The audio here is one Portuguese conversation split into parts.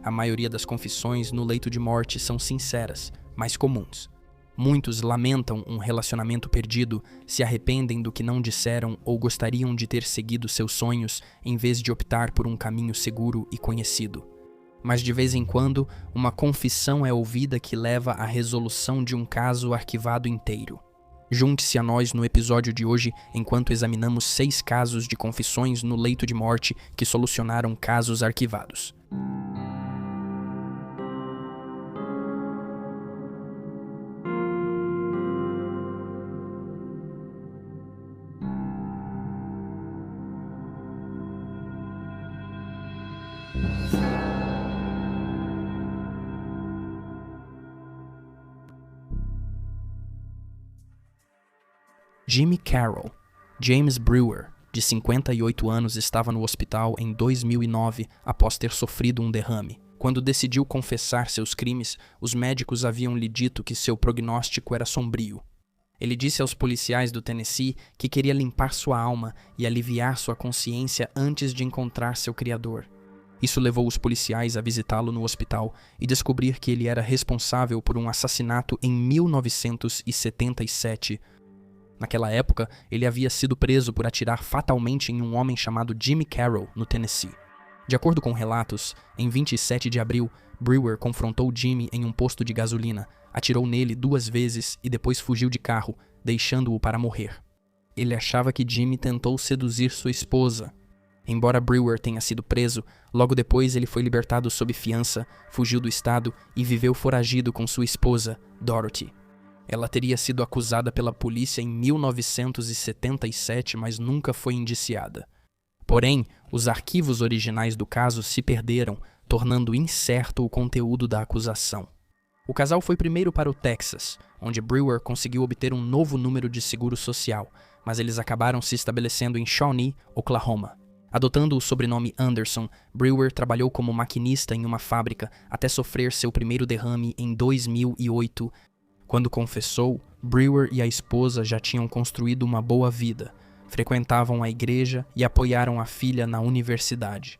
A maioria das confissões no leito de morte são sinceras, mas comuns. Muitos lamentam um relacionamento perdido, se arrependem do que não disseram ou gostariam de ter seguido seus sonhos em vez de optar por um caminho seguro e conhecido. Mas de vez em quando, uma confissão é ouvida que leva à resolução de um caso arquivado inteiro. Junte-se a nós no episódio de hoje enquanto examinamos 6 casos de confissões no leito de morte que solucionaram casos arquivados. Jimmy Carroll. James Brewer, de 58 anos, estava no hospital em 2009 após ter sofrido um derrame. Quando decidiu confessar seus crimes, os médicos haviam lhe dito que seu prognóstico era sombrio. Ele disse aos policiais do Tennessee que queria limpar sua alma e aliviar sua consciência antes de encontrar seu criador. Isso levou os policiais a visitá-lo no hospital e descobrir que ele era responsável por um assassinato em 1977. Naquela época, ele havia sido preso por atirar fatalmente em um homem chamado Jimmy Carroll, no Tennessee. De acordo com relatos, em 27 de abril, Brewer confrontou Jimmy em um posto de gasolina, atirou nele 2 vezes e depois fugiu de carro, deixando-o para morrer. Ele achava que Jimmy tentou seduzir sua esposa. Embora Brewer tenha sido preso, logo depois ele foi libertado sob fiança, fugiu do estado e viveu foragido com sua esposa, Dorothy. Ela teria sido acusada pela polícia em 1977, mas nunca foi indiciada. Porém, os arquivos originais do caso se perderam, tornando incerto o conteúdo da acusação. O casal foi primeiro para o Texas, onde Brewer conseguiu obter um novo número de seguro social, mas eles acabaram se estabelecendo em Shawnee, Oklahoma. Adotando o sobrenome Anderson, Brewer trabalhou como maquinista em uma fábrica até sofrer seu primeiro derrame em 2008. Quando confessou, Brewer e a esposa já tinham construído uma boa vida, frequentavam a igreja e apoiaram a filha na universidade.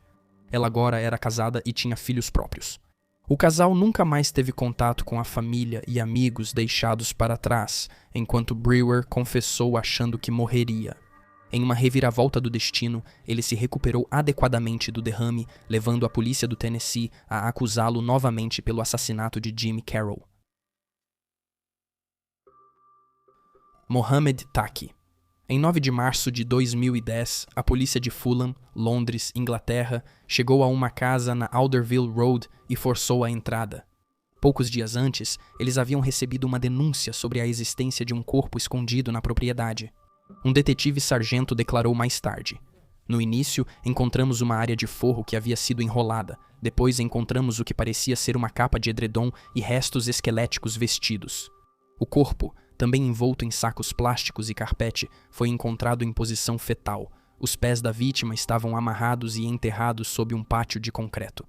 Ela agora era casada e tinha filhos próprios. O casal nunca mais teve contato com a família e amigos deixados para trás, enquanto Brewer confessou achando que morreria. Em uma reviravolta do destino, ele se recuperou adequadamente do derrame, levando a polícia do Tennessee a acusá-lo novamente pelo assassinato de Jimmy Carroll. Mohamed Taki. Em 9 de março de 2010, a polícia de Fulham, Londres, Inglaterra, chegou a uma casa na Alderville Road e forçou a entrada. Poucos dias antes, eles haviam recebido uma denúncia sobre a existência de um corpo escondido na propriedade. Um detetive sargento declarou mais tarde: "No início, encontramos uma área de forro que havia sido enrolada. Depois encontramos o que parecia ser uma capa de edredom e restos esqueléticos vestidos. O corpo, também envolto em sacos plásticos e carpete, foi encontrado em posição fetal. Os pés da vítima estavam amarrados e enterrados sob um pátio de concreto."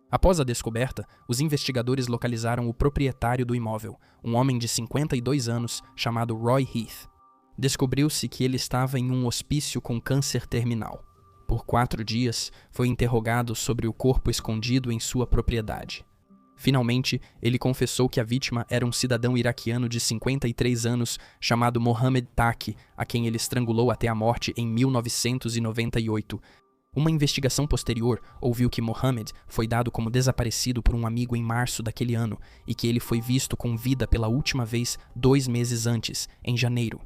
Após a descoberta, os investigadores localizaram o proprietário do imóvel, um homem de 52 anos chamado Roy Heath. Descobriu-se que ele estava em um hospício com câncer terminal. Por 4 dias, foi interrogado sobre o corpo escondido em sua propriedade. Finalmente, ele confessou que a vítima era um cidadão iraquiano de 53 anos chamado Mohamed Taki, a quem ele estrangulou até a morte em 1998. Uma investigação posterior ouviu que Mohamed foi dado como desaparecido por um amigo em março daquele ano e que ele foi visto com vida pela última vez 2 meses antes, em janeiro.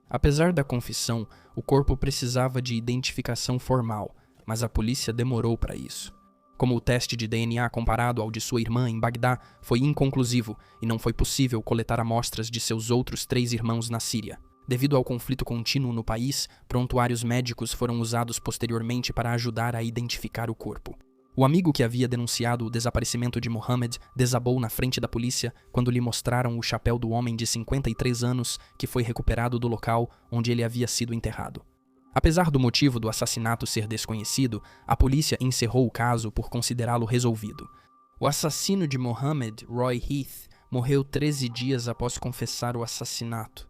Apesar da confissão, o corpo precisava de identificação formal, mas a polícia demorou para isso. Como o teste de DNA comparado ao de sua irmã em Bagdá foi inconclusivo e não foi possível coletar amostras de seus outros 3 irmãos na Síria. Devido ao conflito contínuo no país, prontuários médicos foram usados posteriormente para ajudar a identificar o corpo. O amigo que havia denunciado o desaparecimento de Mohamed desabou na frente da polícia quando lhe mostraram o chapéu do homem de 53 anos que foi recuperado do local onde ele havia sido enterrado. Apesar do motivo do assassinato ser desconhecido, a polícia encerrou o caso por considerá-lo resolvido. O assassino de Mohamed, Roy Heath, morreu 13 dias após confessar o assassinato.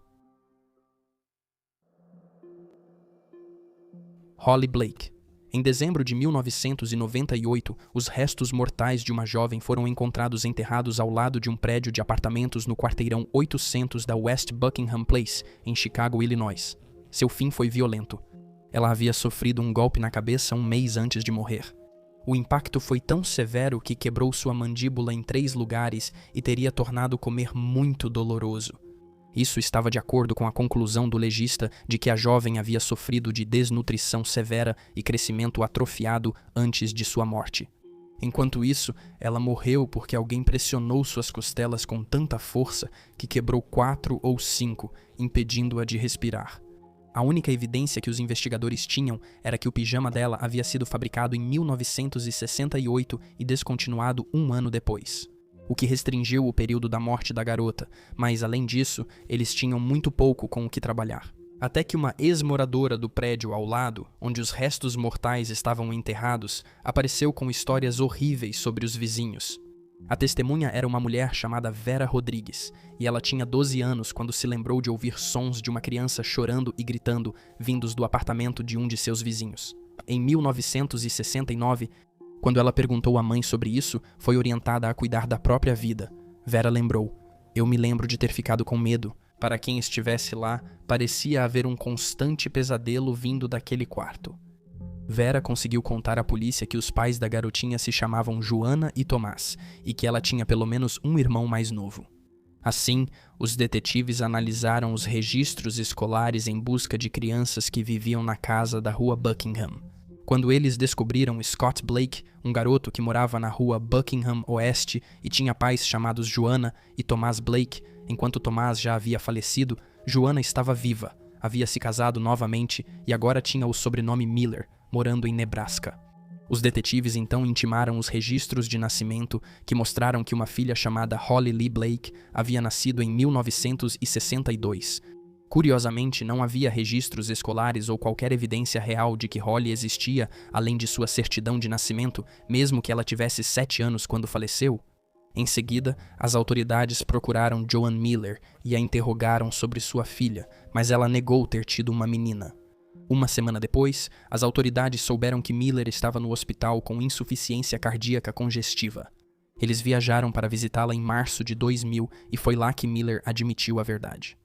Holly Blake. Em dezembro de 1998, os restos mortais de uma jovem foram encontrados enterrados ao lado de um prédio de apartamentos no quarteirão 800 da West Buckingham Place, em Chicago, Illinois. Seu fim foi violento. Ela havia sofrido um golpe na cabeça um mês antes de morrer. O impacto foi tão severo que quebrou sua mandíbula em 3 lugares e teria tornado comer muito doloroso. Isso estava de acordo com a conclusão do legista de que a jovem havia sofrido de desnutrição severa e crescimento atrofiado antes de sua morte. Enquanto isso, ela morreu porque alguém pressionou suas costelas com tanta força que quebrou 4 ou 5, impedindo-a de respirar. A única evidência que os investigadores tinham era que o pijama dela havia sido fabricado em 1968 e descontinuado 1 ano depois, o que restringiu o período da morte da garota, mas além disso, eles tinham muito pouco com o que trabalhar. Até que uma ex-moradora do prédio ao lado, onde os restos mortais estavam enterrados, apareceu com histórias horríveis sobre os vizinhos. A testemunha era uma mulher chamada Vera Rodrigues, e ela tinha 12 anos quando se lembrou de ouvir sons de uma criança chorando e gritando vindos do apartamento de um de seus vizinhos. Em 1969, quando ela perguntou à mãe sobre isso, foi orientada a cuidar da própria vida. Vera lembrou: "Eu me lembro de ter ficado com medo. Para quem estivesse lá, parecia haver um constante pesadelo vindo daquele quarto." Vera conseguiu contar à polícia que os pais da garotinha se chamavam Joana e Tomás, e que ela tinha pelo menos um irmão mais novo. Assim, os detetives analisaram os registros escolares em busca de crianças que viviam na casa da rua Buckingham. Quando eles descobriram Scott Blake, um garoto que morava na rua Buckingham Oeste e tinha pais chamados Joana e Tomás Blake, enquanto Tomás já havia falecido, Joana estava viva, havia se casado novamente e agora tinha o sobrenome Miller, morando em Nebraska. Os detetives então intimaram os registros de nascimento que mostraram que uma filha chamada Holly Lee Blake havia nascido em 1962. Curiosamente, não havia registros escolares ou qualquer evidência real de que Holly existia, além de sua certidão de nascimento, mesmo que ela tivesse 7 anos quando faleceu. Em seguida, as autoridades procuraram Joan Miller e a interrogaram sobre sua filha, mas ela negou ter tido uma menina. Uma semana depois, as autoridades souberam que Miller estava no hospital com insuficiência cardíaca congestiva. Eles viajaram para visitá-la em março de 2000 e foi lá que Miller admitiu a verdade.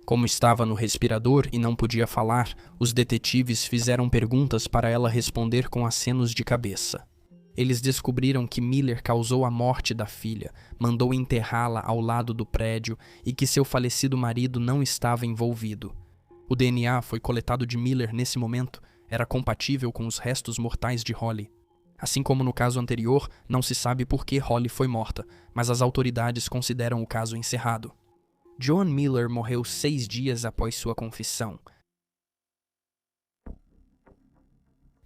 Como estava no respirador e não podia falar, os detetives fizeram perguntas para ela responder com acenos de cabeça. Eles descobriram que Miller causou a morte da filha, mandou enterrá-la ao lado do prédio e que seu falecido marido não estava envolvido. O DNA foi coletado de Miller nesse momento, era compatível com os restos mortais de Holly. Assim como no caso anterior, não se sabe por que Holly foi morta, mas as autoridades consideram o caso encerrado. Joan Miller morreu 6 dias após sua confissão.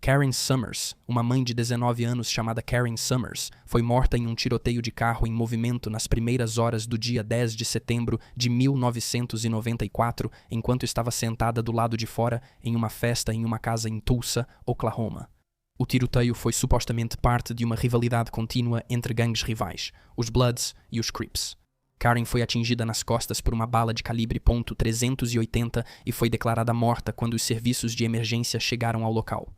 Karen Summers, uma mãe de 19 anos chamada Karen Summers, foi morta em um tiroteio de carro em movimento nas primeiras horas do dia 10 de setembro de 1994, enquanto estava sentada do lado de fora em uma festa em uma casa em Tulsa, Oklahoma. O tiroteio foi supostamente parte de uma rivalidade contínua entre gangues rivais, os Bloods e os Crips. Karen foi atingida nas costas por uma bala de calibre .380 e foi declarada morta quando os serviços de emergência chegaram ao local.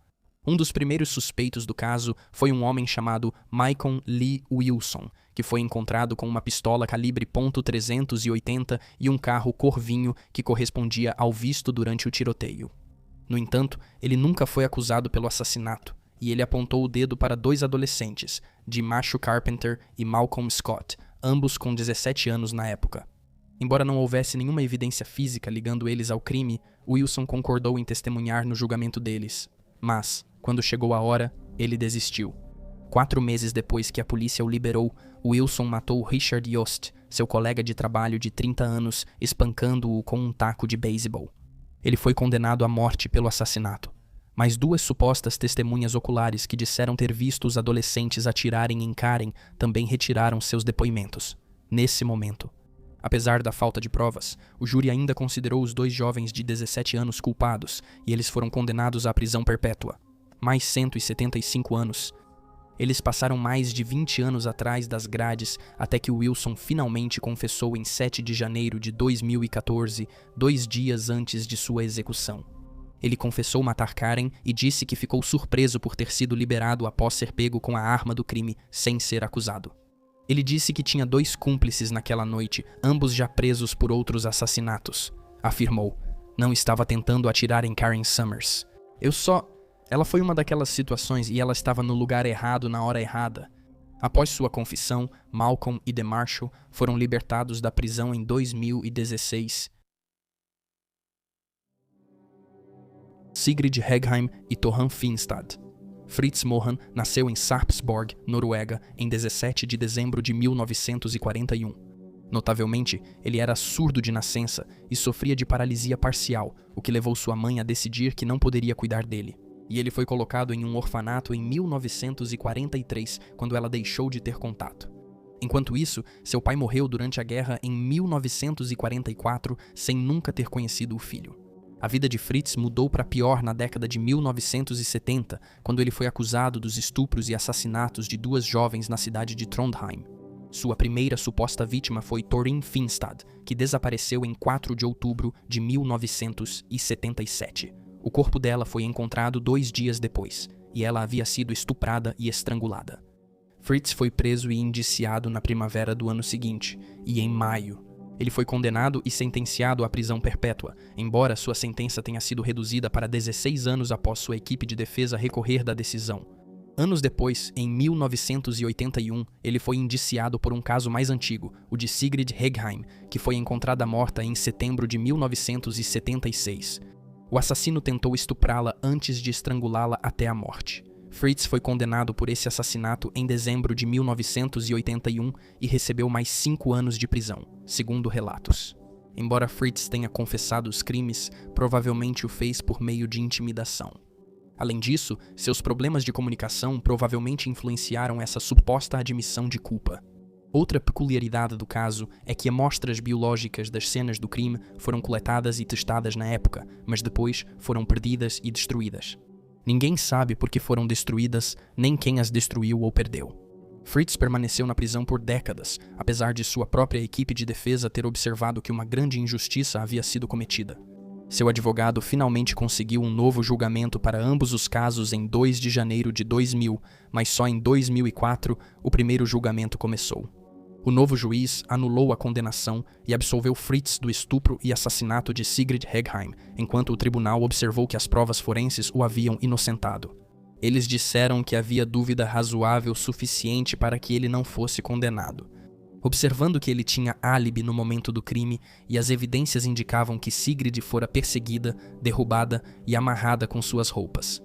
Um dos primeiros suspeitos do caso foi um homem chamado Michael Lee Wilson, que foi encontrado com uma pistola calibre .380 e um carro cor vinho que correspondia ao visto durante o tiroteio. No entanto, ele nunca foi acusado pelo assassinato, e ele apontou o dedo para 2 adolescentes, Dimasho Carpenter e Malcolm Scott, ambos com 17 anos na época. Embora não houvesse nenhuma evidência física ligando eles ao crime, Wilson concordou em testemunhar no julgamento deles. Mas, quando chegou a hora, ele desistiu. 4 meses depois que a polícia o liberou, Wilson matou Richard Yost, seu colega de trabalho de 30 anos, espancando-o com um taco de beisebol. Ele foi condenado à morte pelo assassinato. Mas 2 supostas testemunhas oculares que disseram ter visto os adolescentes atirarem em Karen também retiraram seus depoimentos. Nesse momento, apesar da falta de provas, o júri ainda considerou os 2 jovens de 17 anos culpados e eles foram condenados à prisão perpétua. Mais 175 anos. Eles passaram mais de 20 anos atrás das grades até que Wilson finalmente confessou em 7 de janeiro de 2014, 2 dias antes de sua execução. Ele confessou matar Karen e disse que ficou surpreso por ter sido liberado após ser pego com a arma do crime sem ser acusado. Ele disse que tinha 2 cúmplices naquela noite, ambos já presos por outros assassinatos. Afirmou: "Não estava tentando atirar em Karen Summers. Ela foi uma daquelas situações e ela estava no lugar errado na hora errada." Após sua confissão, Malcolm e DeMarshall foram libertados da prisão em 2016. Sigrid Heggheim e Torran Finstad. Fritz Mohan nasceu em Sarpsborg, Noruega, em 17 de dezembro de 1941. Notavelmente, ele era surdo de nascença e sofria de paralisia parcial, o que levou sua mãe a decidir que não poderia cuidar dele. E ele foi colocado em um orfanato em 1943, quando ela deixou de ter contato. Enquanto isso, seu pai morreu durante a guerra em 1944, sem nunca ter conhecido o filho. A vida de Fritz mudou para pior na década de 1970, quando ele foi acusado dos estupros e assassinatos de 2 jovens na cidade de Trondheim. Sua primeira suposta vítima foi Torrin Finstad, que desapareceu em 4 de outubro de 1977. O corpo dela foi encontrado 2 dias depois, e ela havia sido estuprada e estrangulada. Fritz foi preso e indiciado na primavera do ano seguinte, e em maio, ele foi condenado e sentenciado à prisão perpétua, embora sua sentença tenha sido reduzida para 16 anos após sua equipe de defesa recorrer da decisão. Anos depois, em 1981, ele foi indiciado por um caso mais antigo, o de Sigrid Heggheim, que foi encontrada morta em setembro de 1976. O assassino tentou estuprá-la antes de estrangulá-la até a morte. Fritz foi condenado por esse assassinato em dezembro de 1981 e recebeu mais 5 anos de prisão, segundo relatos. Embora Fritz tenha confessado os crimes, provavelmente o fez por meio de intimidação. Além disso, seus problemas de comunicação provavelmente influenciaram essa suposta admissão de culpa. Outra peculiaridade do caso é que amostras biológicas das cenas do crime foram coletadas e testadas na época, mas depois foram perdidas e destruídas. Ninguém sabe por que foram destruídas, nem quem as destruiu ou perdeu. Fritz permaneceu na prisão por décadas, apesar de sua própria equipe de defesa ter observado que uma grande injustiça havia sido cometida. Seu advogado finalmente conseguiu um novo julgamento para ambos os casos em 2 de janeiro de 2000, mas só em 2004 o primeiro julgamento começou. O novo juiz anulou a condenação e absolveu Fritz do estupro e assassinato de Sigrid Heggheim, enquanto o tribunal observou que as provas forenses o haviam inocentado. Eles disseram que havia dúvida razoável suficiente para que ele não fosse condenado. Observando que ele tinha álibi no momento do crime e as evidências indicavam que Sigrid fora perseguida, derrubada e amarrada com suas roupas.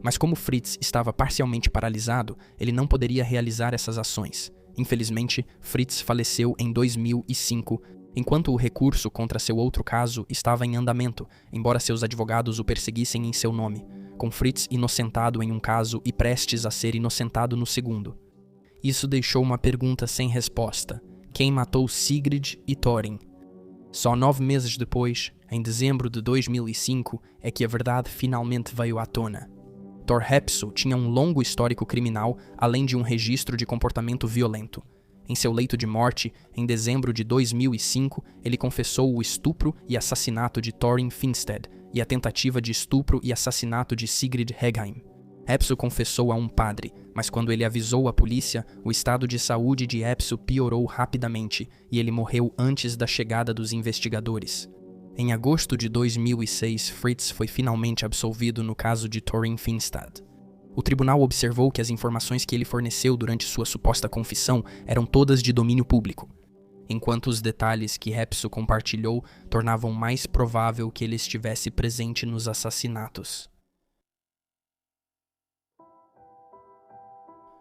Mas como Fritz estava parcialmente paralisado, ele não poderia realizar essas ações. Infelizmente, Fritz faleceu em 2005, enquanto o recurso contra seu outro caso estava em andamento, embora seus advogados o perseguissem em seu nome, com Fritz inocentado em um caso e prestes a ser inocentado no segundo. Isso deixou uma pergunta sem resposta: quem matou Sigrid e Torrin? Só 9 meses depois, em dezembro de 2005, é que a verdade finalmente veio à tona. Thor Hepsu tinha um longo histórico criminal, além de um registro de comportamento violento. Em seu leito de morte, em dezembro de 2005, ele confessou o estupro e assassinato de Torrin Finstad e a tentativa de estupro e assassinato de Sigrid Heggheim. Hepsu confessou a um padre, mas quando ele avisou a polícia, o estado de saúde de Hepsu piorou rapidamente e ele morreu antes da chegada dos investigadores. Em agosto de 2006, Fritz foi finalmente absolvido no caso de Torrin Finstad. O tribunal observou que as informações que ele forneceu durante sua suposta confissão eram todas de domínio público, enquanto os detalhes que Hepsu compartilhou tornavam mais provável que ele estivesse presente nos assassinatos.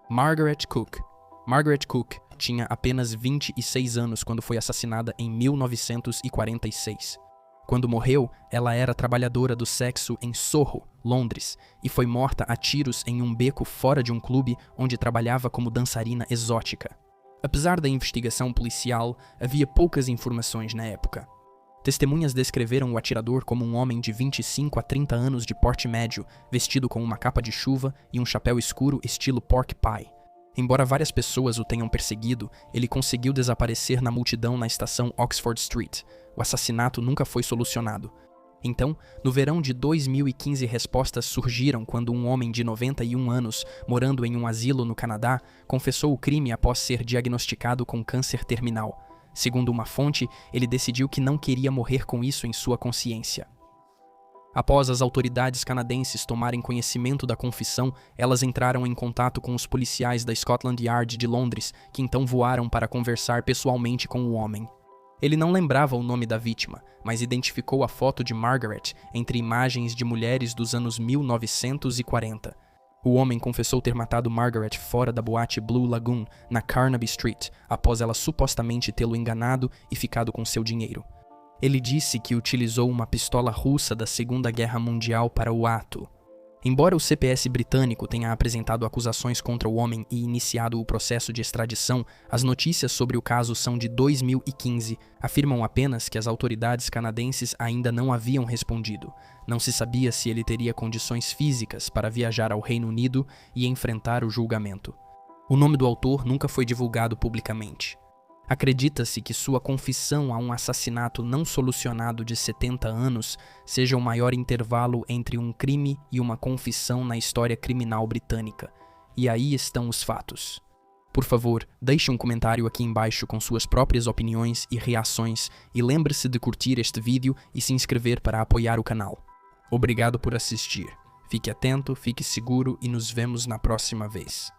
Margaret Cook. Margaret Cook tinha apenas 26 anos quando foi assassinada em 1946. Quando morreu, ela era trabalhadora do sexo em Soho, Londres, e foi morta a tiros em um beco fora de um clube onde trabalhava como dançarina exótica. Apesar da investigação policial, havia poucas informações na época. Testemunhas descreveram o atirador como um homem de 25 a 30 anos de porte médio, vestido com uma capa de chuva e um chapéu escuro estilo pork pie. Embora várias pessoas o tenham perseguido, ele conseguiu desaparecer na multidão na estação Oxford Street. O assassinato nunca foi solucionado. Então, no verão de 2015, respostas surgiram quando um homem de 91 anos, morando em um asilo no Canadá, confessou o crime após ser diagnosticado com câncer terminal. Segundo uma fonte, ele decidiu que não queria morrer com isso em sua consciência. Após as autoridades canadenses tomarem conhecimento da confissão, elas entraram em contato com os policiais da Scotland Yard de Londres, que então voaram para conversar pessoalmente com o homem. Ele não lembrava o nome da vítima, mas identificou a foto de Margaret entre imagens de mulheres dos anos 1940. O homem confessou ter matado Margaret fora da boate Blue Lagoon, na Carnaby Street, após ela supostamente tê-lo enganado e ficado com seu dinheiro. Ele disse que utilizou uma pistola russa da Segunda Guerra Mundial para o ato. Embora o CPS britânico tenha apresentado acusações contra o homem e iniciado o processo de extradição, as notícias sobre o caso são de 2015, afirmam apenas que as autoridades canadenses ainda não haviam respondido. Não se sabia se ele teria condições físicas para viajar ao Reino Unido e enfrentar o julgamento. O nome do autor nunca foi divulgado publicamente. Acredita-se que sua confissão a um assassinato não solucionado de 70 anos seja o maior intervalo entre um crime e uma confissão na história criminal britânica. E aí estão os fatos. Por favor, deixe um comentário aqui embaixo com suas próprias opiniões e reações e lembre-se de curtir este vídeo e se inscrever para apoiar o canal. Obrigado por assistir. Fique atento, fique seguro e nos vemos na próxima vez.